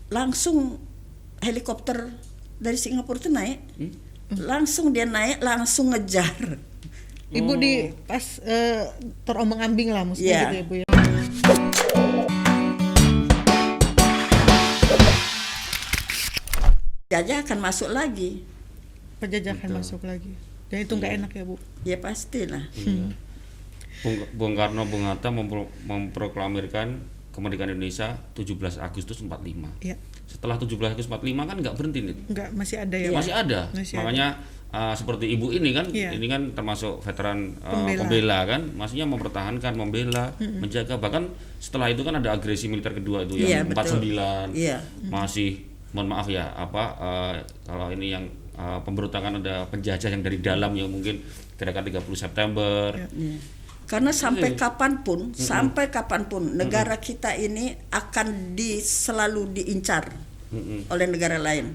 langsung helikopter dari Singapura itu naik, langsung dia naik, langsung ngejar. Ibu di pas terombang-ambing lah maksudnya gitu ya Bu ya. Penjajah akan masuk lagi. Penjajah akan masuk lagi. Dan itu nggak enak ya Bu? Ya pastilah. Bung Karno Bung Hatta memproklamirkan kemerdekaan Indonesia 17 Agustus 45. Iya. Setelah 17 Agustus 45 kan nggak berhenti nih. Enggak, masih ada ya. Masih ada. Makanya seperti ibu ini kan, ini kan termasuk veteran pembela kan, maksudnya mempertahankan, membela, menjaga. Bahkan setelah itu kan ada agresi militer kedua itu yang 49. Masih, mohon maaf ya, kalau ini yang pemberontakan ada penjajah yang dari dalam yang mungkin gerakan 30 September. Karena sampai kapanpun negara kita ini akan selalu diincar oleh negara lain.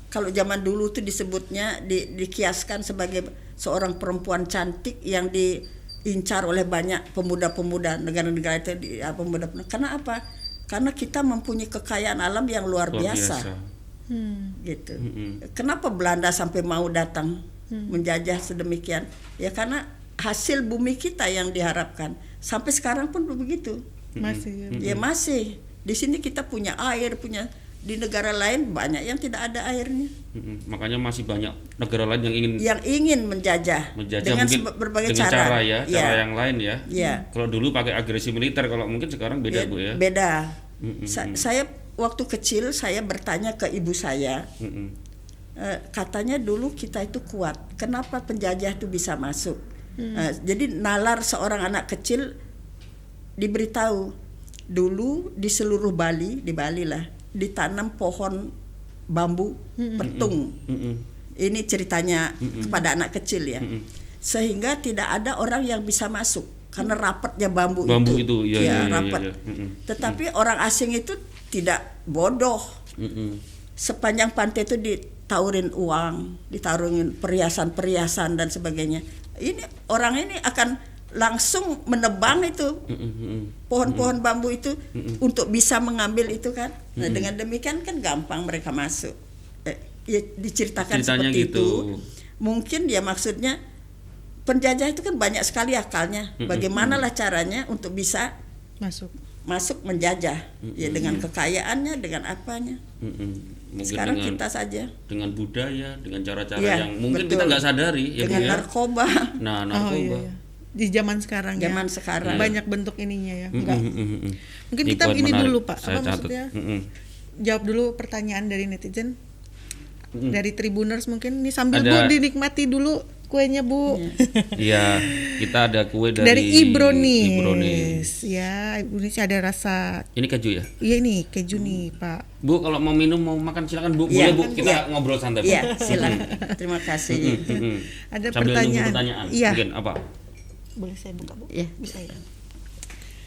Kalau zaman dulu tuh disebutnya dikiaskan sebagai seorang perempuan cantik yang diincar oleh banyak pemuda-pemuda negara-negara itu pemuda-pemuda. Karena apa? Karena kita mempunyai kekayaan alam yang luar biasa. Gitu. Kenapa Belanda sampai mau datang menjajah sedemikian? Ya karena hasil bumi kita yang diharapkan. Sampai sekarang pun begitu. Masih. Ya masih. Di sini kita punya air, di negara lain banyak yang tidak ada airnya. Makanya masih banyak negara lain yang ingin menjajah dengan berbagai dengan cara yang lain ya. Kalau dulu pakai agresi militer, kalau mungkin sekarang beda Bu ya. Beda. Saya waktu kecil saya bertanya ke ibu saya, katanya dulu kita itu kuat. Kenapa penjajah itu bisa masuk? Jadi nalar seorang anak kecil diberitahu dulu di seluruh Bali, di Bali lah, ditanam pohon bambu petung. Ini ceritanya kepada anak kecil ya. Sehingga tidak ada orang yang bisa masuk karena rapatnya bambu itu. Rapat. Tetapi orang asing itu tidak bodoh. Sepanjang pantai itu ditaurin uang, ditaruhin perhiasan-perhiasan dan sebagainya. Ini orang ini akan langsung menebang itu pohon-pohon bambu itu untuk bisa mengambil itu kan. Nah, dengan demikian kan gampang mereka masuk. Ya, diceritakan ceritanya seperti gitu. itu. Mungkin dia maksudnya penjajah itu kan banyak sekali akalnya. Bagaimanalah caranya untuk bisa masuk menjajah ya dengan kekayaannya, dengan apanya. Mungkin sekarang kita saja dengan budaya, dengan cara-cara yang mungkin kita nggak sadari ya, dengan narkoba. Nah, narkoba. Di zaman sekarang sekarang banyak bentuk ininya ya. Mungkin kita ini menarik. Dulu Pak, apa maksudnya? Jawab dulu pertanyaan dari netizen. Dari Tribuners mungkin ini sambil Bu dinikmati dulu kuenya Bu. Iya, kita ada kue dari Ibronis. Ya, Ibronis ada rasa. Ini keju ya? Iya ini keju nih Pak. Bu, kalau mau minum mau makan silakan Bu. Boleh Bu, kita ngobrol santai. Iya, silakan. Terima kasih. Ada sambil pertanyaan. Iya. Mungkin apa? Boleh saya buka Bu? Iya. Bisa ya.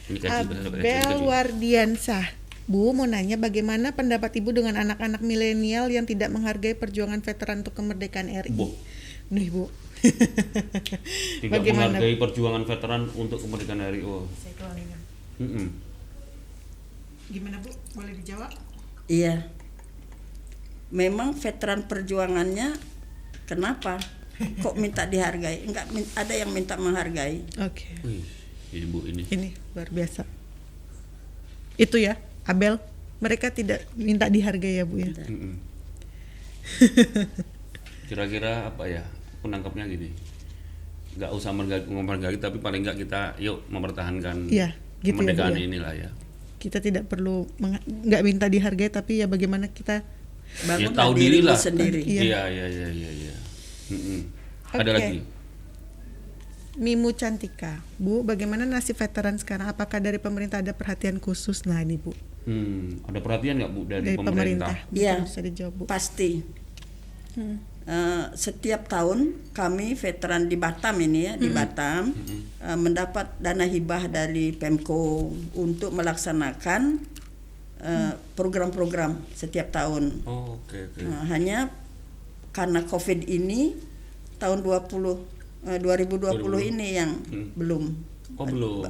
Ini keju. Abel Wardiansah. Bu, mau nanya bagaimana pendapat Ibu dengan anak-anak milenial yang tidak menghargai perjuangan veteran untuk kemerdekaan RI? Nih Bu. Tidak menghargai perjuangan veteran untuk kemerdekaan RI. Saya keluarin. Gimana Bu? Boleh dijawab? Iya. Memang veteran perjuangannya kenapa? Kok minta dihargai? Enggak ada yang minta menghargai. Oke. Ibu ini. Ini luar biasa. Itu ya, Abel. Mereka tidak minta dihargai ya Bu ya. Kira-kira apa ya? Aku nangkapnya gini, nggak usah menghargai, tapi paling nggak kita yuk mempertahankan gitu kemerdekaan ya, inilah ya. Kita tidak perlu nggak minta dihargai, tapi ya bagaimana kita bangun tahu diri lah sendiri. Iya. Ada lagi. Mimu Cantika, Bu, bagaimana nasib veteran sekarang? Apakah dari pemerintah ada perhatian khusus? Nah ini Bu. Ada perhatian nggak Bu dari pemerintah? Iya, bisa dijawab Bu. Pasti. Setiap tahun kami veteran di Batam ini ya, di Batam mendapat dana hibah dari Pemko untuk melaksanakan program-program setiap tahun. Hanya karena COVID ini tahun 2020 ini yang belum Oh belum,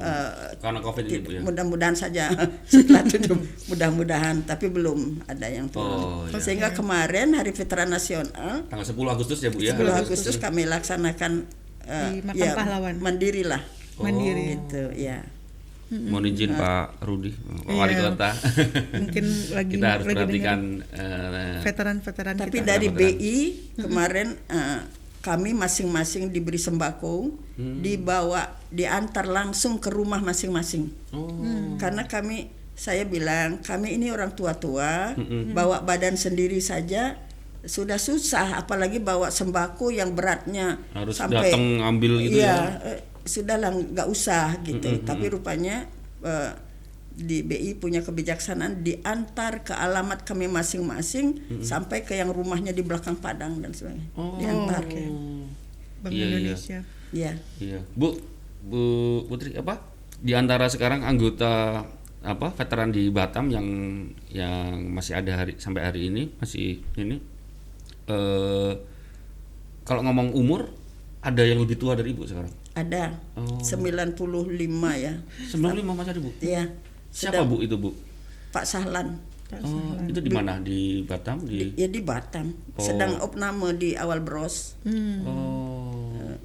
karena COVID ini Bu ya? Mudah-mudahan saja setelah itu mudah-mudahan, tapi belum ada yang turun. Sehingga kemarin Hari Veteran Nasional tanggal 10 Agustus ya Bu ya? 10 Agustus kami laksanakan di Makam Pahlawan. Mandiri lah. Mandiri. Gitu ya. Mohon izin Pak Rudi, Wali Kota. Mungkin lagi kita harus perhatikan veteran-veteran Tapi kita. dari BI kemarin kami masing-masing diberi sembako, diantar langsung ke rumah masing-masing. Karena saya bilang kami ini orang tua-tua, bawa badan sendiri saja sudah susah, apalagi bawa sembako yang beratnya harus sampai datang ambil gitu ya. Sudahlah nggak usah gitu. Tapi rupanya di BI punya kebijaksanaan, diantar ke alamat kami masing-masing sampai ke yang rumahnya di belakang Padang dan sebagainya. Diantar. Bank Indonesia. Iya. Bu Putri, apa di antara sekarang anggota veteran di Batam yang masih ada sampai hari ini masih ini, kalau ngomong umur ada yang lebih tua dari Ibu sekarang? Ada. 95 ya. 95 masih ada Bu? Iya. Siapa Bu itu Bu? Pak Sahlan. Itu di mana? Di Batam? Di Batam. Sedang opname di awal Bros.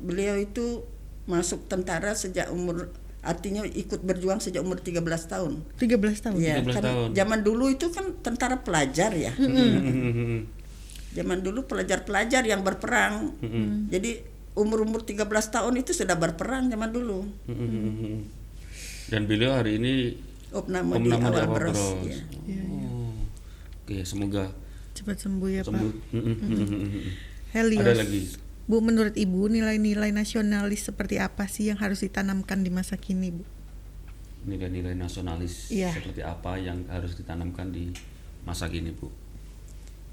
Beliau itu masuk tentara sejak umur, artinya ikut berjuang sejak umur 13 tahun. 13 tahun. Ya, 13 kan tahun. Zaman dulu itu kan tentara pelajar ya. Zaman dulu pelajar-pelajar yang berperang. Jadi umur 13 tahun itu sudah berperang zaman dulu. Dan beliau hari ini opname di awal Bros. Ya. Oke, semoga cepat sembuh ya sembuh. Pak. Helios. Ada lagi. Bu, menurut Ibu nilai-nilai nasionalis seperti apa sih yang harus ditanamkan di masa kini, Bu? Nilai-nilai nasionalis seperti apa yang harus ditanamkan di masa kini, Bu?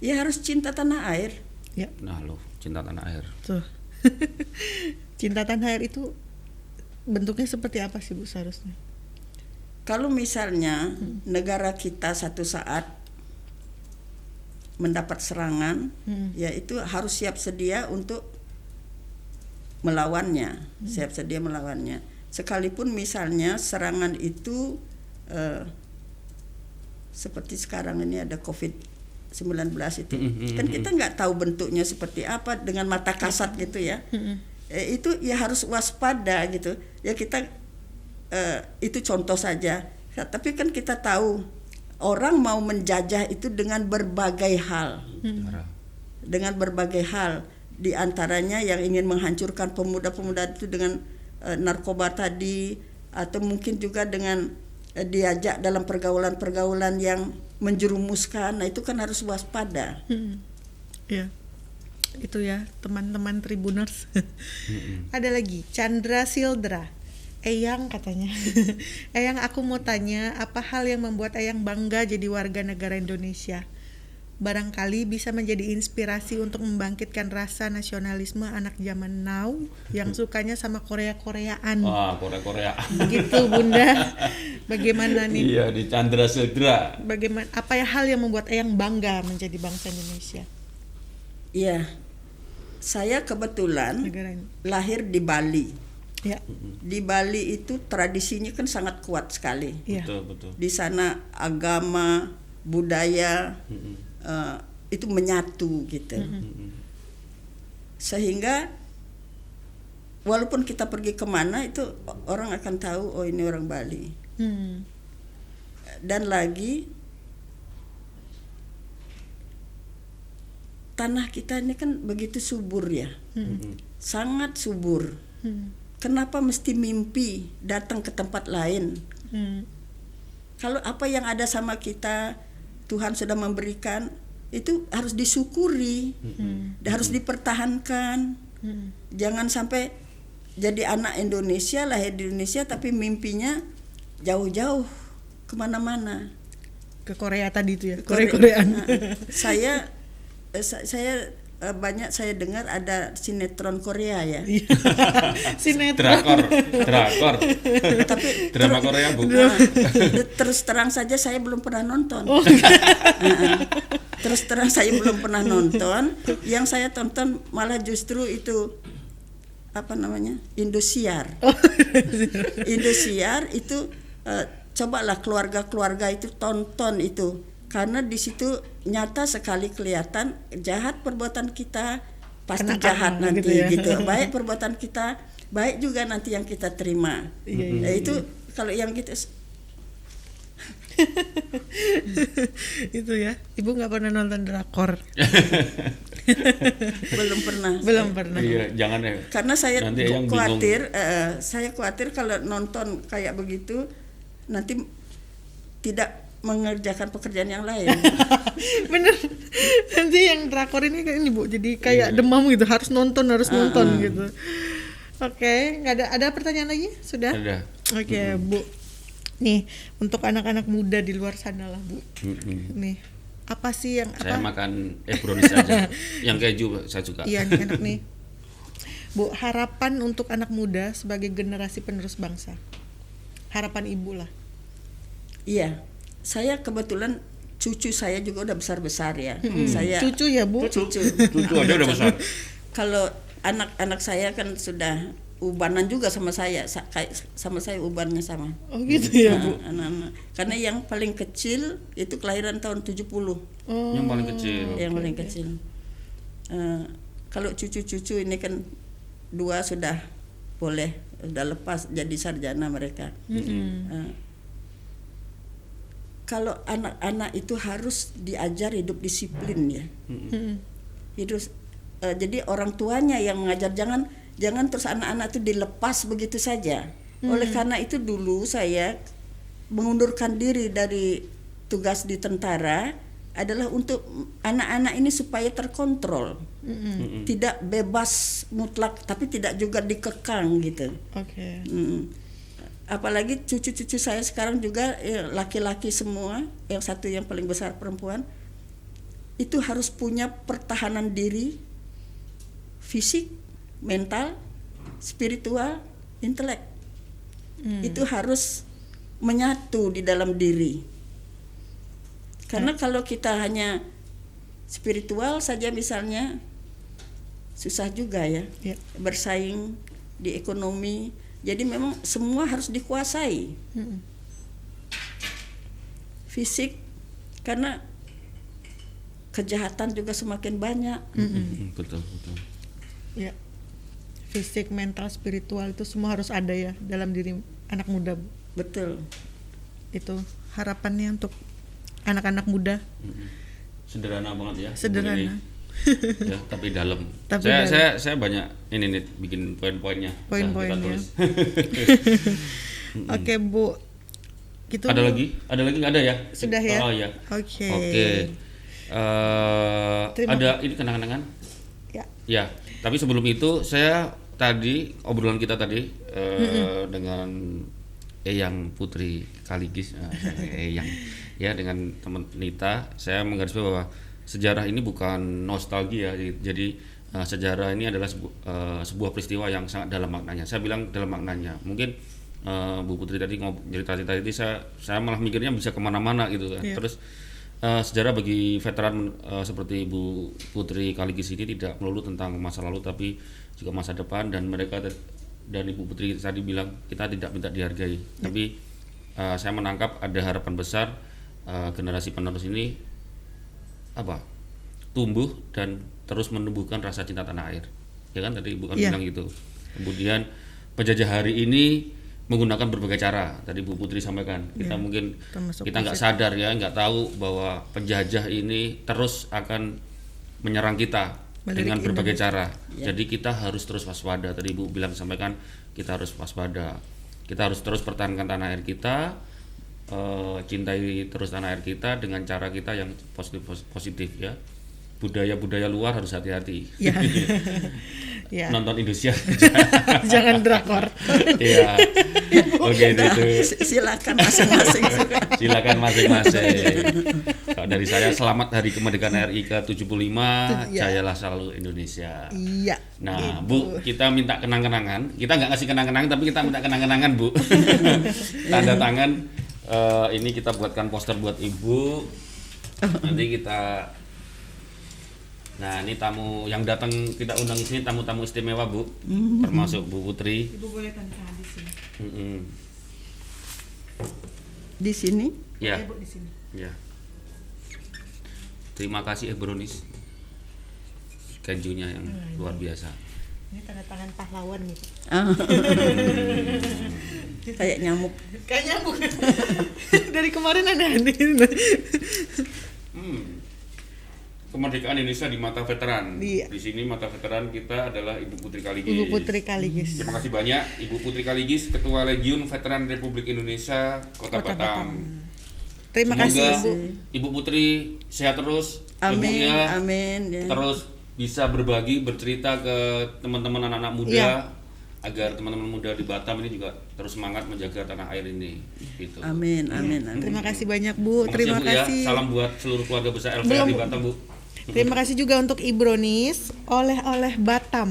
Ya harus cinta tanah air. Ya. Nah, cinta tanah air. Tuh. Cinta tanah air itu bentuknya seperti apa sih Bu seharusnya? Kalau misalnya negara kita satu saat mendapat serangan, ya itu harus siap sedia untuk melawannya, siap sedia melawannya. Sekalipun misalnya serangan itu seperti sekarang ini ada COVID-19 itu, kan kita nggak tahu bentuknya seperti apa dengan mata kasat gitu ya. Itu ya harus waspada gitu. Ya kita itu contoh saja. Tapi kan kita tahu orang mau menjajah itu dengan berbagai hal. Dengan berbagai hal, di antaranya yang ingin menghancurkan pemuda-pemuda itu dengan narkoba tadi, atau mungkin juga dengan diajak dalam pergaulan-pergaulan yang menjerumuskan. Nah, itu kan harus waspada. Ya. Itu ya, teman-teman Tribuners. Ada lagi, Chandra Sildra. Eyang katanya. Eyang, aku mau tanya, apa hal yang membuat Eyang bangga jadi warga negara Indonesia? Barangkali bisa menjadi inspirasi untuk membangkitkan rasa nasionalisme anak zaman now yang sukanya sama Korea-Koreaan. Wah, Korea-Koreaan. Begitu Bunda. Bagaimana nih? Iya, di Chandra Sildra. Bagaimana, apa ya hal yang membuat Eyang bangga menjadi bangsa Indonesia? Iya. Saya kebetulan lahir di Bali. Ya. Di Bali itu tradisinya kan sangat kuat sekali. Ya. Betul. Di sana agama, budaya itu menyatu gitu. Sehingga walaupun kita pergi kemana itu orang akan tahu, oh ini orang Bali. Dan lagi tanah kita ini kan begitu subur ya, sangat subur. Kenapa mesti mimpi datang ke tempat lain? Kalau apa yang ada sama kita Tuhan sudah memberikan, itu harus disyukuri, harus dipertahankan. Jangan sampai jadi anak Indonesia, lahir di Indonesia tapi mimpinya jauh-jauh kemana-mana. Ke Korea tadi itu ya, Korea-Koreaan. Saya banyak saya dengar ada sinetron Korea ya. Sinetron. Drakor. Tapi drama Korea Bu. Terus terang saja saya belum pernah nonton. Terus terang saya belum pernah nonton. Yang saya tonton malah justru itu apa namanya, Indosiar. Indosiar itu cobalah keluarga-keluarga itu tonton itu, karena di situ nyata sekali kelihatan jahat perbuatan kita pasti jahat nanti gitu. Baik perbuatan kita, baik juga nanti yang kita terima. Itu kalau yang kita itu ya, Ibu nggak pernah nonton drakor. belum pernah. Iya, jangan ya. Karena saya khawatir kalau nonton kayak begitu nanti tidak mengerjakan pekerjaan yang lain. Bener. Nanti yang drakor ini kayak ini Bu, jadi kayak demam gitu, harus nonton gitu. Oke, nggak ada pertanyaan lagi? Sudah? Ada. Oke, Bu. Nih, untuk anak-anak muda di luar sana lah, Bu. Nih, apa sih yang saya makan brownies aja. Yang keju saya suka. Iya, nih enak nih. Bu, harapan untuk anak muda sebagai generasi penerus bangsa. Harapan Ibu lah. Iya. Saya kebetulan cucu saya juga udah besar-besar ya. Saya cucu ya, Bu? Cucu aja udah besar. Kalau anak-anak saya kan sudah ubanan juga sama saya, sama saya ubannya sama. Oh gitu ya, Bu. Anak-anak. Karena yang paling kecil itu kelahiran tahun 70. Yang paling kecil. Yang paling kecil. Kalau cucu-cucu ini kan 2 sudah boleh, sudah lepas jadi sarjana mereka. Kalau anak-anak itu harus diajar hidup disiplin ya. Jadi orang tuanya yang mengajar, jangan terus anak-anak itu dilepas begitu saja. Oleh karena itu dulu saya mengundurkan diri dari tugas di tentara adalah untuk anak-anak ini supaya terkontrol. Tidak bebas mutlak tapi tidak juga dikekang gitu. Oke. Apalagi cucu-cucu saya sekarang juga laki-laki semua, yang satu yang paling besar perempuan, itu harus punya pertahanan diri, fisik, mental, spiritual, intelek. Itu harus menyatu di dalam diri. Karena kalau kita hanya spiritual saja misalnya, susah juga ya. Bersaing di ekonomi. Jadi memang semua harus dikuasai. Fisik, karena kejahatan juga semakin banyak. Betul. Ya. Fisik, mental, spiritual itu semua harus ada ya dalam diri anak muda, Bu. Betul. Itu harapannya untuk anak-anak muda. Sederhana banget ya. Sederhana. Ya, tapi dalam. Tapi saya banyak ini nih bikin poin-poinnya. Poin-poinnya. Oke, Bu. Gitu. Ada lagi nggak ada ya? Sudah ya. Oh ya. Oke. Ada ini kenang-kenangan? Ya. Ya. Tapi sebelum itu saya tadi obrolan kita tadi dengan Eyang Putri Kaligis, Eyang ya, dengan teman Nita, saya menggarisbawahi bahwa sejarah ini bukan nostalgia, jadi sejarah ini adalah sebuah peristiwa yang sangat dalam maknanya. Saya bilang dalam maknanya. Mungkin Bu Putri tadi cerita-cerita itu saya malah mikirnya bisa kemana-mana gitu kan. Terus sejarah bagi veteran seperti Bu Putri Kaligis ini tidak melulu tentang masa lalu tapi juga masa depan, dan mereka dan Ibu Putri tadi bilang kita tidak minta dihargai. Tapi saya menangkap ada harapan besar generasi penerus ini tumbuh dan terus menumbuhkan rasa cinta tanah air, ya kan tadi bukan bilang gitu. Kemudian penjajah hari ini menggunakan berbagai cara, tadi Bu Putri sampaikan. Kita mungkin kita nggak sadar ya, nggak tahu bahwa penjajah ini terus akan menyerang kita dengan berbagai cara. Jadi kita harus terus waspada. Tadi Bu bilang sampaikan kita harus waspada, kita harus terus pertahankan tanah air kita, cintai terus tanah air kita dengan cara kita yang positif ya. Budaya luar harus hati-hati. Nonton Indonesia jangan drakor. Iya. Oke, itu silakan masing-masing. Kalau dari saya selamat hari kemerdekaan RI ke-75, jayalah selalu Indonesia. Iya. Nah, Bu, kita minta kenang-kenangan. Kita nggak ngasih kenang-kenangan tapi kita minta kenang-kenangan, Bu. Tanda tangan. Ini kita buatkan poster buat Ibu. Nanti kita Nah, ini tamu yang datang kita undang di sini tamu-tamu istimewa, Bu. Termasuk Bu Putri. Ibu boleh tanda tangan di sini. Di sini? Ya. Bu di sini. Ya. Terima kasih Ebronis. Kejunya yang luar biasa. Ini tanda tangan pahlawan nih. Kayak nyamuk. Kayak nyamuk. Dari kemarin ada aneh. Kemerdekaan Indonesia di mata veteran. Iya. Di sini mata veteran kita adalah Ibu Putri Kaligis. Ibu Putri Kaligis. Terima kasih banyak Ibu Putri Kaligis, Ketua Legiun Veteran Republik Indonesia Kota Batam. Terima kasih Ibu Putri sehat terus. Amin. Ya, amin. Ya. Terus bisa berbagi, bercerita ke teman-teman anak-anak muda. Ya. Agar teman-teman muda di Batam ini juga terus semangat menjaga tanah air ini. Gitu. Amin. Terima kasih banyak Bu. Terima kasih. Ya. Salam buat seluruh keluarga besar LVR di Batam, Bu. Terima kasih juga untuk Ibronis oleh-oleh Batam.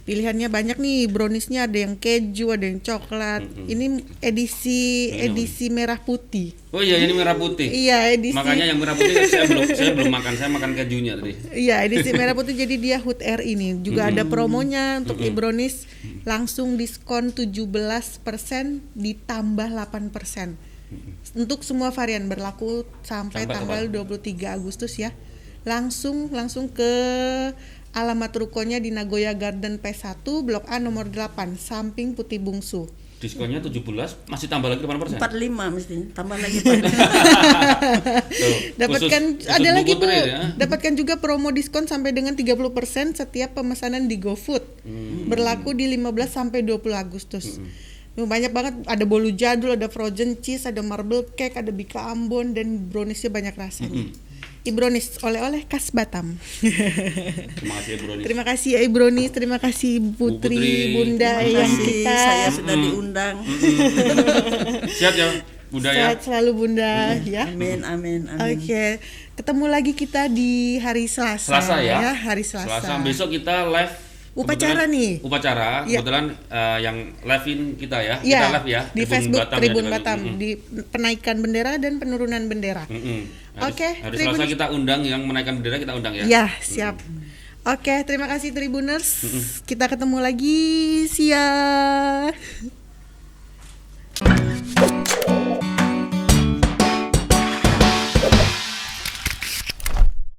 Pilihannya banyak nih, browniesnya ada yang keju, ada yang coklat. Ini edisi merah putih. Oh iya, ini merah putih. Iya, edisi. Makanya yang merah putih saya belum makan, saya makan kejunya tadi. Iya, edisi merah putih, jadi dia HUT R ini. Juga ada promonya untuk Ibronis, langsung diskon 17% ditambah 8%. Untuk semua varian, berlaku sampai tanggal 23 Agustus ya. Langsung ke alamat rukonya di Nagoya Garden P1 Blok A nomor 8 samping Putih Bungsu. Diskonnya 17, masih tambah lagi berapa persen? 45 mesti tambah lagi. Dapatkan ada lagi Bu. Ya? Dapatkan juga promo diskon sampai dengan 30% setiap pemesanan di GoFood. Berlaku di 15 sampai 20 Agustus. Banyak banget, ada bolu jadul, ada frozen cheese, ada marble cake, ada bika Ambon, dan browniesnya banyak rasanya. Ibronis oleh-oleh khas Batam. Terima kasih Ibronis. Terima kasih Ibronis, terima kasih Putri, Bunda yang kita. Saya sudah diundang. Sehat ya Bunda ya. Sehat selalu Bunda ya. Amin. Oke. Ketemu lagi kita di hari Selasa. Selasa ya. Hari Selasa. Besok kita live upacara nih. Upacara ya. Kebetulan yang live-in kita ya. Ya. Kita live ya Di Facebook Batam, Tribun Batam di penaikan bendera dan penurunan bendera. Oke. Hari Selasa kita undang yang menaikkan bendera, kita undang ya. Ya, siap. Oke, terima kasih Tribuners. Kita ketemu lagi. See ya.